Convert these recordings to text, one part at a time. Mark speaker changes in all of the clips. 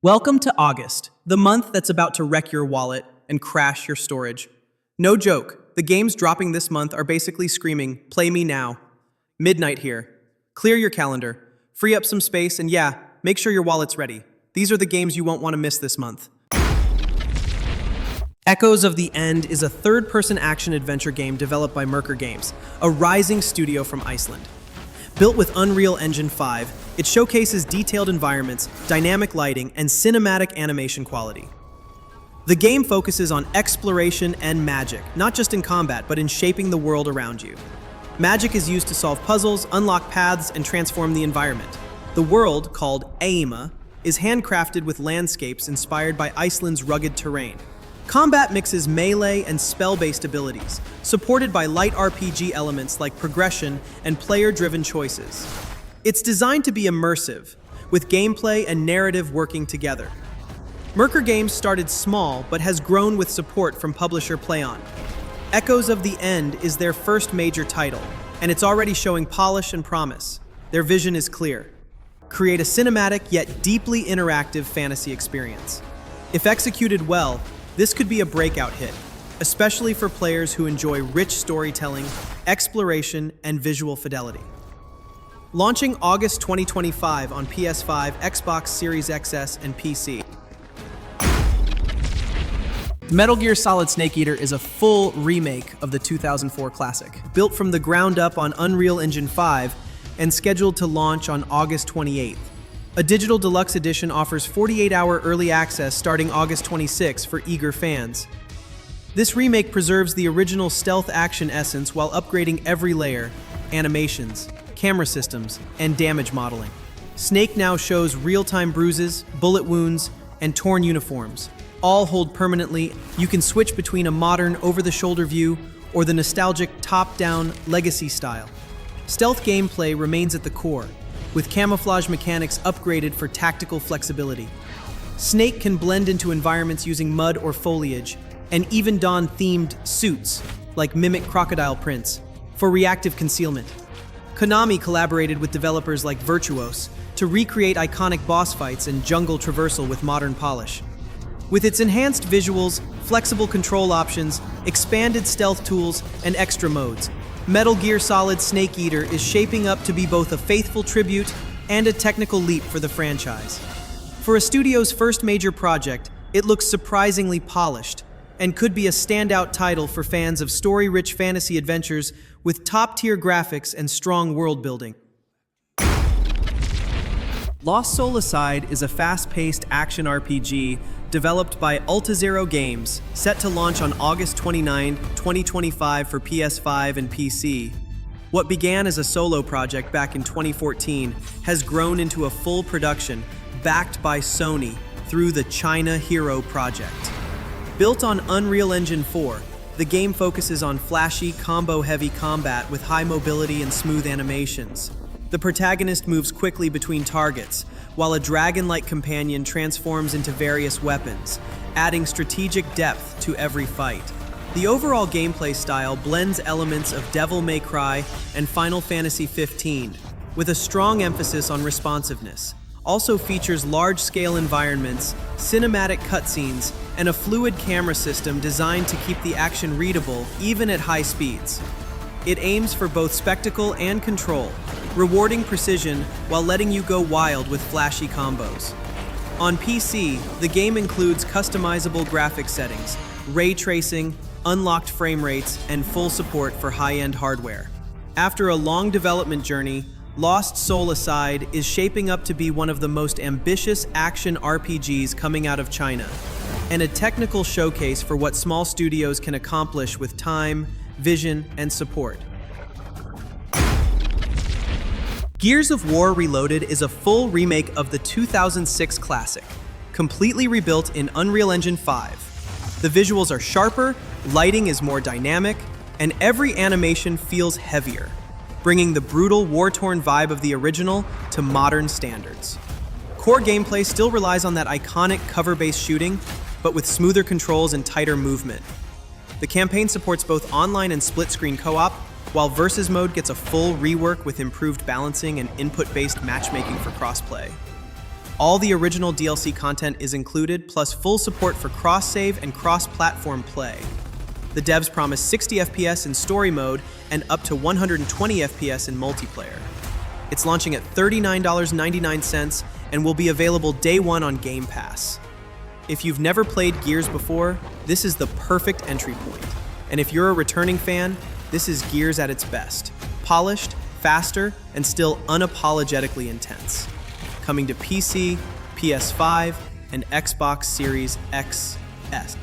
Speaker 1: Welcome to August, the month that's about to wreck your wallet and crash your storage. No joke, the games dropping this month are basically screaming, "Play me now." Midnight here. Clear your calendar, free up some space, and yeah, make sure your wallet's ready. These are the games you won't want to miss this month. Echoes of the End is a third-person action-adventure game developed by Merkur Games, a rising studio from Iceland. Built with Unreal Engine 5, it showcases detailed environments, dynamic lighting, and cinematic animation quality. The game focuses on exploration and magic, not just in combat, but in shaping the world around you. Magic is used to solve puzzles, unlock paths, and transform the environment. The world, called Yaiba, is handcrafted with landscapes inspired by Iceland's rugged terrain. Combat mixes melee and spell-based abilities, supported by light RPG elements like progression and player-driven choices. It's designed to be immersive, with gameplay and narrative working together. Merkur Games started small, but has grown with support from publisher PlayOn. Echoes of the End is their first major title, and it's already showing polish and promise. Their vision is clear. Create a cinematic yet deeply interactive fantasy experience. If executed well, this could be a breakout hit, especially for players who enjoy rich storytelling, exploration, and visual fidelity. Launching August 2025 on PS5, Xbox Series XS, and PC. Metal Gear Solid Snake Eater is a full remake of the 2004 classic, built from the ground up on Unreal Engine 5 and scheduled to launch on August 28th. A digital deluxe edition offers 48-hour early access starting August 26 for eager fans. This remake preserves the original stealth action essence while upgrading every layer, animations, camera systems, and damage modeling. Snake now shows real-time bruises, bullet wounds, and torn uniforms. All hold permanently. You can switch between a modern over-the-shoulder view or the nostalgic top-down legacy style. Stealth gameplay remains at the core, with camouflage mechanics upgraded for tactical flexibility. Snake can blend into environments using mud or foliage, and even don themed suits, like mimic crocodile prints, for reactive concealment. Konami collaborated with developers like Virtuos to recreate iconic boss fights and jungle traversal with modern polish. With its enhanced visuals, flexible control options, expanded stealth tools, and extra modes, Metal Gear Solid Snake Eater is shaping up to be both a faithful tribute and a technical leap for the franchise. For a studio's first major project, it looks surprisingly polished and could be a standout title for fans of story-rich fantasy adventures with top-tier graphics and strong world-building. Lost Soul Aside is a fast-paced action RPG developed by Altazero Games, set to launch on August 29, 2025 for PS5 and PC. What began as a solo project back in 2014 has grown into a full production backed by Sony through the China Hero Project. Built on Unreal Engine 4, the game focuses on flashy, combo-heavy combat with high mobility and smooth animations. The protagonist moves quickly between targets, while a dragon-like companion transforms into various weapons, adding strategic depth to every fight. The overall gameplay style blends elements of Devil May Cry and Final Fantasy XV, with a strong emphasis on responsiveness. Also features large-scale environments, cinematic cutscenes, and a fluid camera system designed to keep the action readable even at high speeds. It aims for both spectacle and control, rewarding precision while letting you go wild with flashy combos. On PC, the game includes customizable graphics settings, ray tracing, unlocked frame rates, and full support for high-end hardware. After a long development journey, Lost Soul Aside is shaping up to be one of the most ambitious action RPGs coming out of China, and a technical showcase for what small studios can accomplish with time, vision, and support. Gears of War Reloaded is a full remake of the 2006 classic, completely rebuilt in Unreal Engine 5. The visuals are sharper, lighting is more dynamic, and every animation feels heavier, bringing the brutal, war-torn vibe of the original to modern standards. Core gameplay still relies on that iconic cover-based shooting, but with smoother controls and tighter movement. The campaign supports both online and split-screen co-op, while Versus Mode gets a full rework with improved balancing and input-based matchmaking for crossplay. All the original DLC content is included, plus full support for cross-save and cross-platform play. The devs promise 60 FPS in story mode and up to 120 FPS in multiplayer. It's launching at $39.99 and will be available day one on Game Pass. If you've never played Gears before, this is the perfect entry point. And if you're a returning fan, this is Gears at its best. Polished, faster, and still unapologetically intense. Coming to PC, PS5, and Xbox Series XS.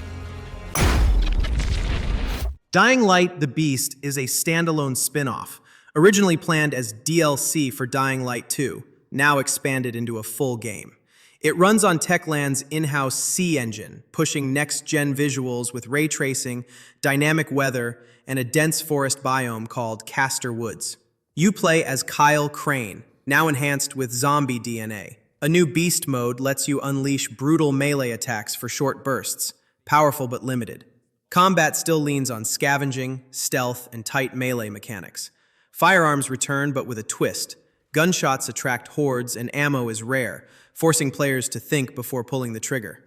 Speaker 1: Dying Light: The Beast is a standalone spin-off, originally planned as DLC for Dying Light 2, now expanded into a full game. It runs on Techland's in-house C engine, pushing next-gen visuals with ray tracing, dynamic weather, and a dense forest biome called Castor Woods. You play as Kyle Crane, now enhanced with zombie DNA. A new beast mode lets you unleash brutal melee attacks for short bursts, powerful but limited. Combat still leans on scavenging, stealth, and tight melee mechanics. Firearms return but with a twist. Gunshots attract hordes and ammo is rare, forcing players to think before pulling the trigger.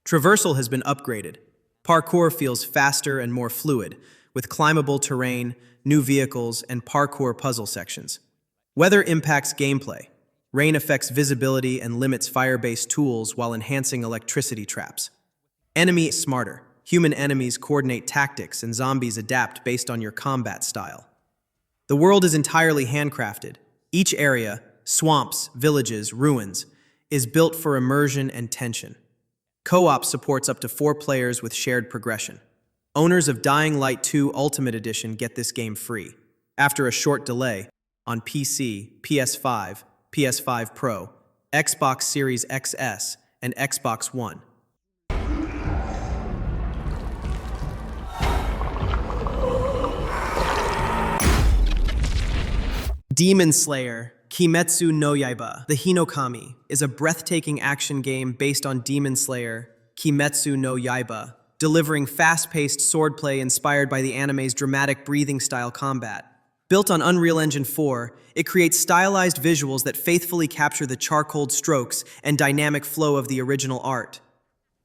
Speaker 1: Traversal has been upgraded. Parkour feels faster and more fluid, with climbable terrain, new vehicles, and parkour puzzle sections. Weather impacts gameplay. Rain affects visibility and limits fire-based tools while enhancing electricity traps. Enemy smarter. Human enemies coordinate tactics and zombies adapt based on your combat style. The world is entirely handcrafted. Each area, swamps, villages, ruins, is built for immersion and tension. Co-op supports up to 4 players with shared progression. Owners of Dying Light 2 Ultimate Edition get this game free, after a short delay, on PC, PS5, PS5 Pro, Xbox Series XS, and Xbox One. Demon Slayer: Kimetsu no Yaiba, the Hinokami, is a breathtaking action game based on Demon Slayer: Kimetsu no Yaiba, delivering fast-paced swordplay inspired by the anime's dramatic breathing-style combat. Built on Unreal Engine 4, it creates stylized visuals that faithfully capture the charcoaled strokes and dynamic flow of the original art.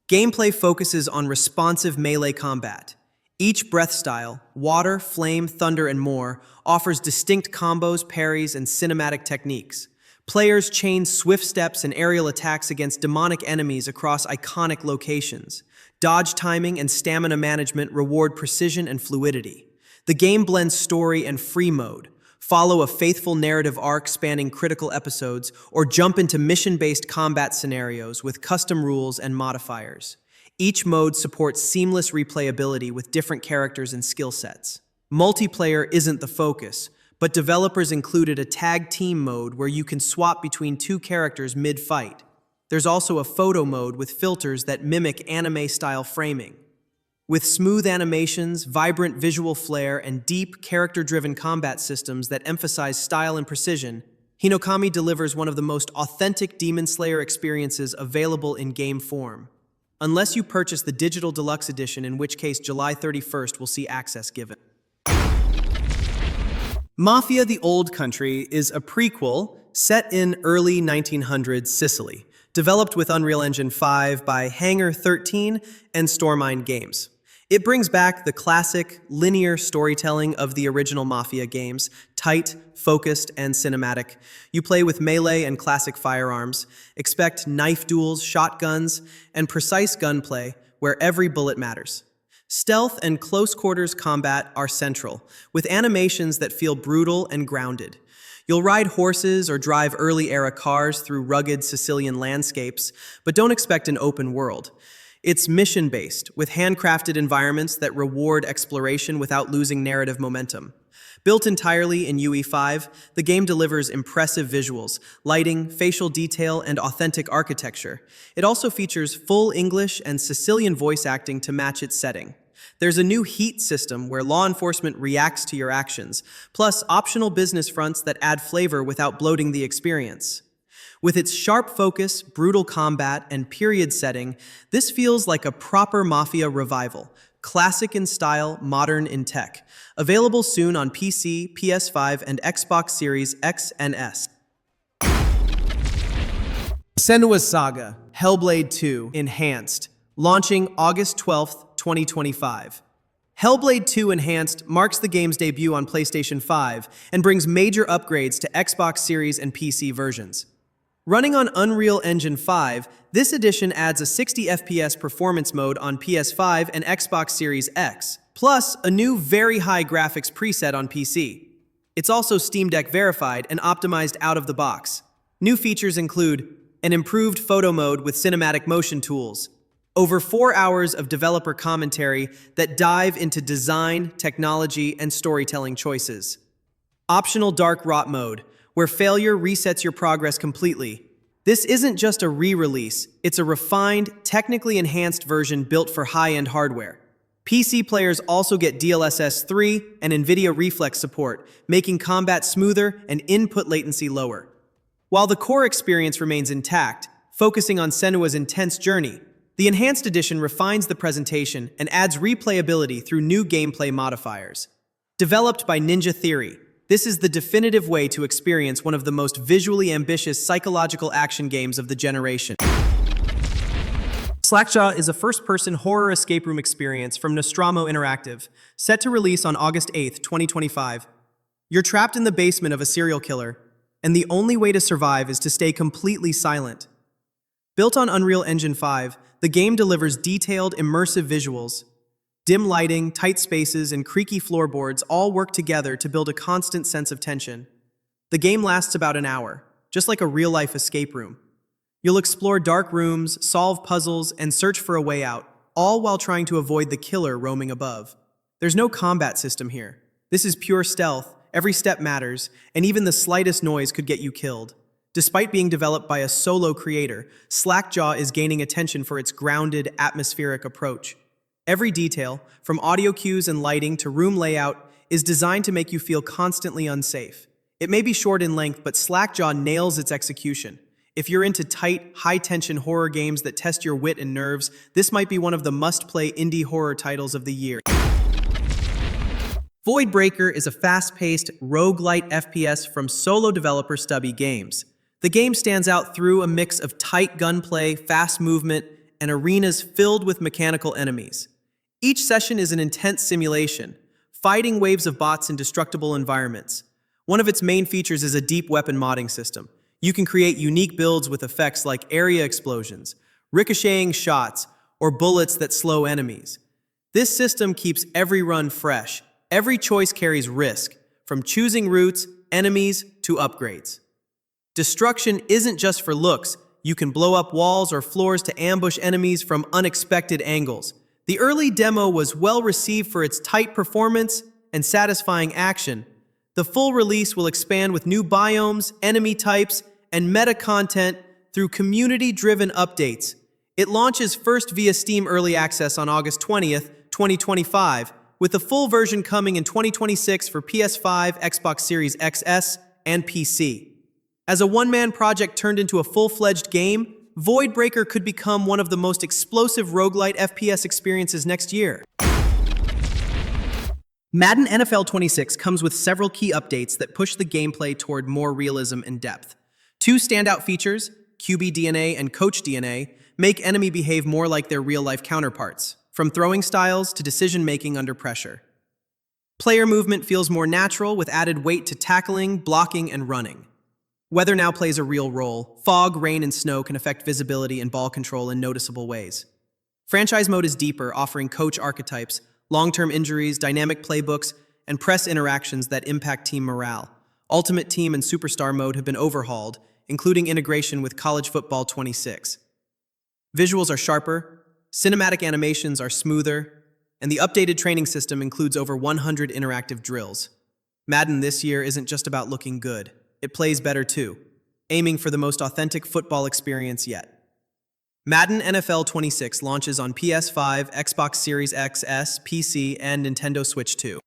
Speaker 1: Gameplay focuses on responsive melee combat. Each breath style, water, flame, thunder, and more, offers distinct combos, parries, and cinematic techniques. Players chain swift steps and aerial attacks against demonic enemies across iconic locations. Dodge timing and stamina management reward precision and fluidity. The game blends story and free mode. Follow a faithful narrative arc spanning critical episodes, or jump into mission-based combat scenarios with custom rules and modifiers. Each mode supports seamless replayability with different characters and skill sets. Multiplayer isn't the focus, but developers included a tag team mode where you can swap between 2 characters mid-fight. There's also a photo mode with filters that mimic anime-style framing. With smooth animations, vibrant visual flair, and deep, character-driven combat systems that emphasize style and precision, Hinokami delivers one of the most authentic Demon Slayer experiences available in game form. Unless you purchase the digital deluxe edition, in which case July 31st will see access given. Mafia The Old Country is a prequel set in early 1900s Sicily, developed with Unreal Engine 5 by Hangar 13 and Stormine Games. It brings back the classic, linear storytelling of the original Mafia games, tight, focused, and cinematic. You play with melee and classic firearms, expect knife duels, shotguns, and precise gunplay where every bullet matters. Stealth and close-quarters combat are central, with animations that feel brutal and grounded. You'll ride horses or drive early-era cars through rugged Sicilian landscapes, but don't expect an open world. It's mission-based, with handcrafted environments that reward exploration without losing narrative momentum. Built entirely in UE5, the game delivers impressive visuals, lighting, facial detail, and authentic architecture. It also features full English and Sicilian voice acting to match its setting. There's a new heat system where law enforcement reacts to your actions, plus optional business fronts that add flavor without bloating the experience. With its sharp focus, brutal combat, and period setting, this feels like a proper Mafia revival. Classic in style, modern in tech. Available soon on PC, PS5, and Xbox Series X and S. Senua's Saga, Hellblade 2 Enhanced, launching August 12th, 2025. Hellblade 2 Enhanced marks the game's debut on PlayStation 5 and brings major upgrades to Xbox Series and PC versions. Running on Unreal Engine 5, this edition adds a 60 FPS performance mode on PS5 and Xbox Series X, plus a new very high graphics preset on PC. It's also Steam Deck verified and optimized out of the box. New features include an improved photo mode with cinematic motion tools, over 4 hours of developer commentary that dive into design, technology, and storytelling choices. Optional Dark Rot mode, where failure resets your progress completely. This isn't just a re-release, it's a refined, technically enhanced version built for high-end hardware. PC players also get DLSS 3 and NVIDIA Reflex support, making combat smoother and input latency lower. While the core experience remains intact, focusing on Senua's intense journey, the Enhanced Edition refines the presentation and adds replayability through new gameplay modifiers. Developed by Ninja Theory, this is the definitive way to experience one of the most visually ambitious psychological action games of the generation. Slackjow is a first-person horror escape room experience from Nostromo Interactive, set to release on August 8th, 2025. You're trapped in the basement of a serial killer, and the only way to survive is to stay completely silent. Built on Unreal Engine 5, the game delivers detailed, immersive visuals. Dim lighting, tight spaces, and creaky floorboards all work together to build a constant sense of tension. The game lasts about an hour, just like a real-life escape room. You'll explore dark rooms, solve puzzles, and search for a way out, all while trying to avoid the killer roaming above. There's no combat system here. This is pure stealth. Every step matters, and even the slightest noise could get you killed. Despite being developed by a solo creator, Slackjow is gaining attention for its grounded, atmospheric approach. Every detail, from audio cues and lighting to room layout, is designed to make you feel constantly unsafe. It may be short in length, but Slackjow nails its execution. If you're into tight, high-tension horror games that test your wit and nerves, this might be one of the must-play indie horror titles of the year. Voidbreaker is a fast-paced, roguelite FPS from solo developer Stubby Games. The game stands out through a mix of tight gunplay, fast movement, and arenas filled with mechanical enemies. Each session is an intense simulation, fighting waves of bots in destructible environments. One of its main features is a deep weapon modding system. You can create unique builds with effects like area explosions, ricocheting shots, or bullets that slow enemies. This system keeps every run fresh. Every choice carries risk, from choosing routes, enemies, to upgrades. Destruction isn't just for looks. You can blow up walls or floors to ambush enemies from unexpected angles. The early demo was well received for its tight performance and satisfying action. The full release will expand with new biomes, enemy types, and meta content through community-driven updates. It launches first via Steam Early Access on August 20th, 2025, with the full version coming in 2026 for PS5, Xbox Series XS, and PC. As a one-man project turned into a full-fledged game, Voidbreaker could become one of the most explosive roguelite FPS experiences next year. Madden NFL 26 comes with several key updates that push the gameplay toward more realism and depth. Two standout features, QB DNA and Coach DNA, make enemy behave more like their real-life counterparts, from throwing styles to decision-making under pressure. Player movement feels more natural with added weight to tackling, blocking, and running. Weather now plays a real role. Fog, rain, and snow can affect visibility and ball control in noticeable ways. Franchise mode is deeper, offering coach archetypes, long-term injuries, dynamic playbooks, and press interactions that impact team morale. Ultimate Team and Superstar mode have been overhauled, including integration with College Football 26. Visuals are sharper, cinematic animations are smoother, and the updated training system includes over 100 interactive drills. Madden this year isn't just about looking good. It plays better too, aiming for the most authentic football experience yet. Madden NFL 26 launches on PS5, Xbox Series XS, PC, and Nintendo Switch 2.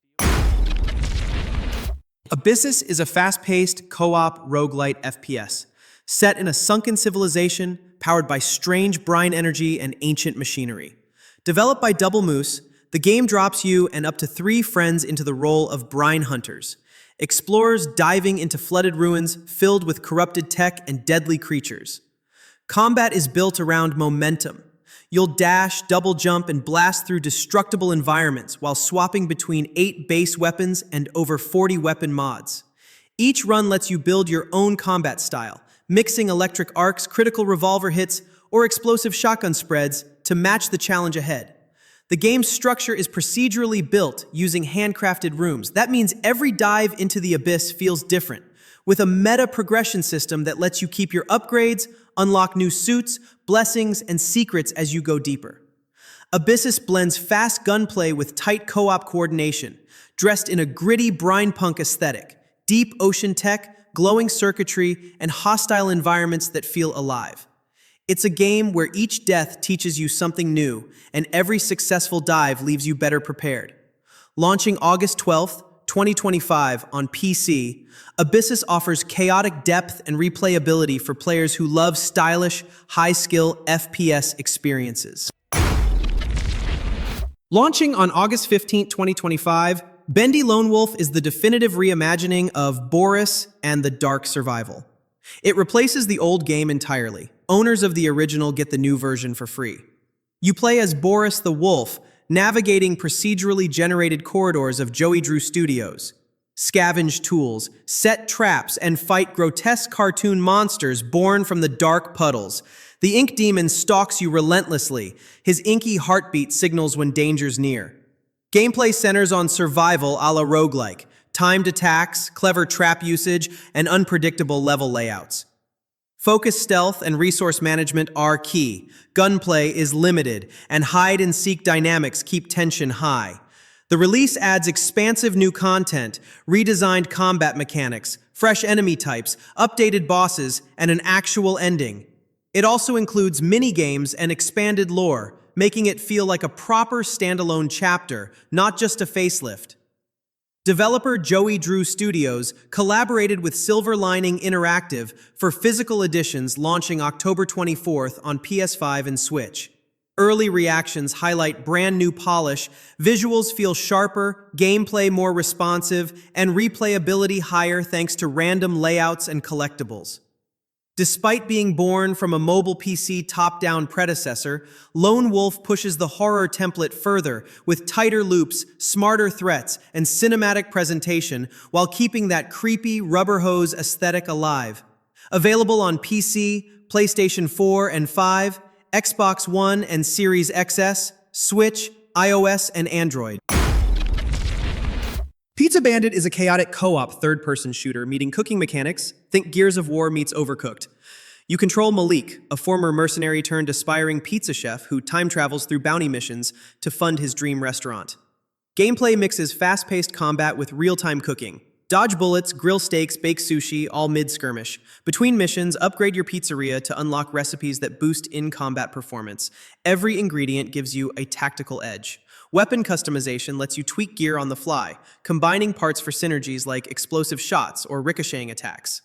Speaker 1: Abyssus is a fast-paced, co-op roguelite FPS, set in a sunken civilization powered by strange brine energy and ancient machinery. Developed by Double Moose, the game drops you and up to 3 friends into the role of brine hunters, explorers diving into flooded ruins filled with corrupted tech and deadly creatures. Combat is built around momentum. You'll dash, double jump, and blast through destructible environments while swapping between 8 base weapons and over 40 weapon mods. Each run lets you build your own combat style, mixing electric arcs, critical revolver hits, or explosive shotgun spreads to match the challenge ahead. The game's structure is procedurally built using handcrafted rooms. That means every dive into the abyss feels different, with a meta progression system that lets you keep your upgrades, unlock new suits, blessings, and secrets as you go deeper. Abyssus blends fast gunplay with tight co-op coordination, dressed in a gritty brine punk aesthetic, deep ocean tech, glowing circuitry, and hostile environments that feel alive. It's a game where each death teaches you something new, and every successful dive leaves you better prepared. Launching August 12th, 2025 on PC, Abyssus offers chaotic depth and replayability for players who love stylish, high-skill FPS experiences. Launching on August 15, 2025, Bendy Lone Wolf is the definitive reimagining of Boris and the Dark Survival. It replaces the old game entirely. Owners of the original get the new version for free. You play as Boris the Wolf, navigating procedurally generated corridors of Joey Drew Studios. Scavenge tools, set traps, and fight grotesque cartoon monsters born from the dark puddles. The Ink Demon stalks you relentlessly. His inky heartbeat signals when danger's near. Gameplay centers on survival a la roguelike, timed attacks, clever trap usage, and unpredictable level layouts. Focused stealth and resource management are key. Gunplay is limited, and hide-and-seek dynamics keep tension high. The release adds expansive new content, redesigned combat mechanics, fresh enemy types, updated bosses, and an actual ending. It also includes mini-games and expanded lore, making it feel like a proper standalone chapter, not just a facelift. Developer Joey Drew Studios collaborated with Silver Lining Interactive for physical editions launching October 24th on PS5 and Switch. Early reactions highlight brand new polish, visuals feel sharper, gameplay more responsive, and replayability higher thanks to random layouts and collectibles. Despite being born from a mobile PC top-down predecessor, Lone Wolf pushes the horror template further with tighter loops, smarter threats, and cinematic presentation while keeping that creepy rubber hose aesthetic alive. Available on PC, PlayStation 4 and 5, Xbox One and Series XS, Switch, iOS, and Android. Pizza Bandit is a chaotic co-op third-person shooter meeting cooking mechanics. Think Gears of War meets Overcooked. You control Malik, a former mercenary turned aspiring pizza chef who time travels through bounty missions to fund his dream restaurant. Gameplay mixes fast-paced combat with real-time cooking. Dodge bullets, grill steaks, bake sushi, all mid-skirmish. Between missions, upgrade your pizzeria to unlock recipes that boost in-combat performance. Every ingredient gives you a tactical edge. Weapon customization lets you tweak gear on the fly, combining parts for synergies like explosive shots or ricocheting attacks.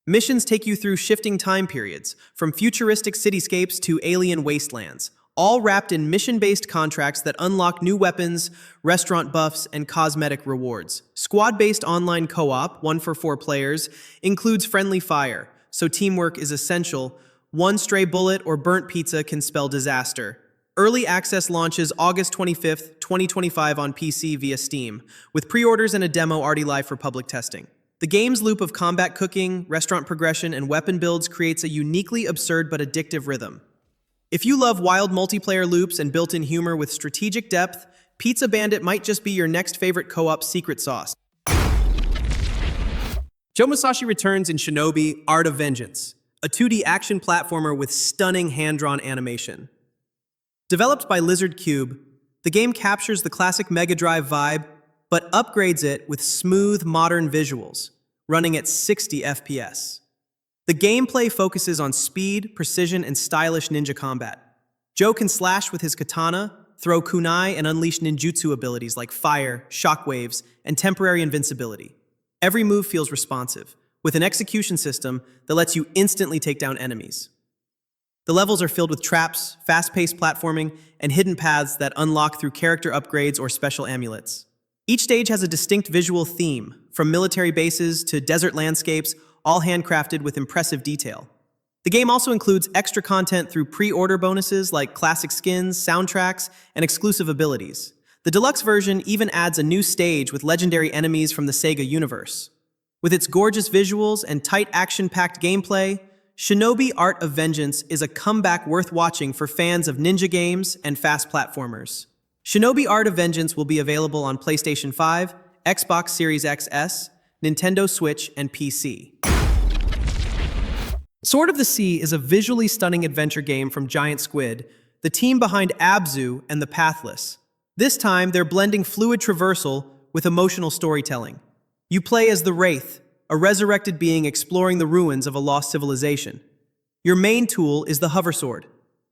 Speaker 1: Missions take you through shifting time periods, from futuristic cityscapes to alien wastelands, all wrapped in mission-based contracts that unlock new weapons, restaurant buffs, and cosmetic rewards. Squad-based online co-op, 1 for 4 players, includes friendly fire, so teamwork is essential. One stray bullet or burnt pizza can spell disaster. Early access launches August 25th, 2025 on PC via Steam, with pre-orders and a demo already live for public testing. The game's loop of combat cooking, restaurant progression, and weapon builds creates a uniquely absurd but addictive rhythm. If you love wild multiplayer loops and built-in humor with strategic depth, Pizza Bandit might just be your next favorite co-op secret sauce. Joe Musashi returns in Shinobi: Art of Vengeance, a 2D action platformer with stunning hand-drawn animation. Developed by Lizard Cube, the game captures the classic Mega Drive vibe, but upgrades it with smooth, modern visuals, running at 60 FPS. The gameplay focuses on speed, precision, and stylish ninja combat. Joe can slash with his katana, throw kunai, and unleash ninjutsu abilities like fire, shockwaves, and temporary invincibility. Every move feels responsive, with an execution system that lets you instantly take down enemies. The levels are filled with traps, fast-paced platforming, and hidden paths that unlock through character upgrades or special amulets. Each stage has a distinct visual theme, from military bases to desert landscapes, all handcrafted with impressive detail. The game also includes extra content through pre-order bonuses like classic skins, soundtracks, and exclusive abilities. The deluxe version even adds a new stage with legendary enemies from the Saga universe. With its gorgeous visuals and tight action-packed gameplay, Shinobi Art of Vengeance is a comeback worth watching for fans of ninja games and fast platformers. Shinobi Art of Vengeance will be available on PlayStation 5, Xbox Series XS, Nintendo Switch, and PC. Sword of the Sea is a visually stunning adventure game from Giant Squid, the team behind Abzu and The Pathless. This time, they're blending fluid traversal with emotional storytelling. You play as the Wraith, a resurrected being exploring the ruins of a lost civilization. Your main tool is the hover sword,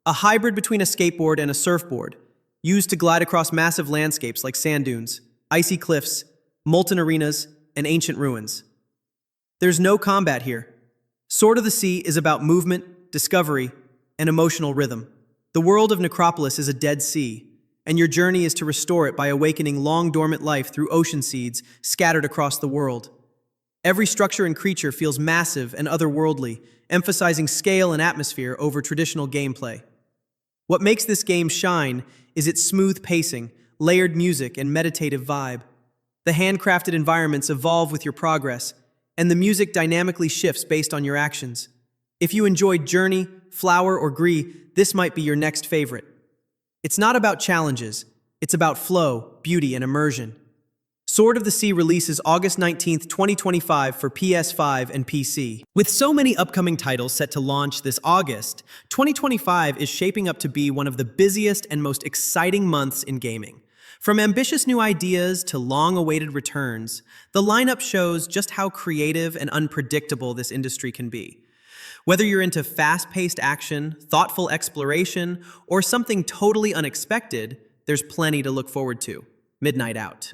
Speaker 1: a hybrid between a skateboard and a surfboard, used to glide across massive landscapes like sand dunes, icy cliffs, molten arenas, and ancient ruins. There's no combat here. Sword of the Sea is about movement, discovery, and emotional rhythm. The world of Necropolis is a dead sea, and your journey is to restore it by awakening long-dormant life through ocean seeds scattered across the world. Every structure and creature feels massive and otherworldly, emphasizing scale and atmosphere over traditional gameplay. What makes this game shine is its smooth pacing, layered music, and meditative vibe. The handcrafted environments evolve with your progress, and the music dynamically shifts based on your actions. If you enjoyed Journey, Flower, or Gree, this might be your next favorite. It's not about challenges, it's about flow, beauty, and immersion. Sword of the Sea releases August 19, 2025 for PS5 and PC. With so many upcoming titles set to launch this August, 2025 is shaping up to be one of the busiest and most exciting months in gaming. From ambitious new ideas to long-awaited returns, the lineup shows just how creative and unpredictable this industry can be. Whether you're into fast-paced action, thoughtful exploration, or something totally unexpected, there's plenty to look forward to. Midnight Out.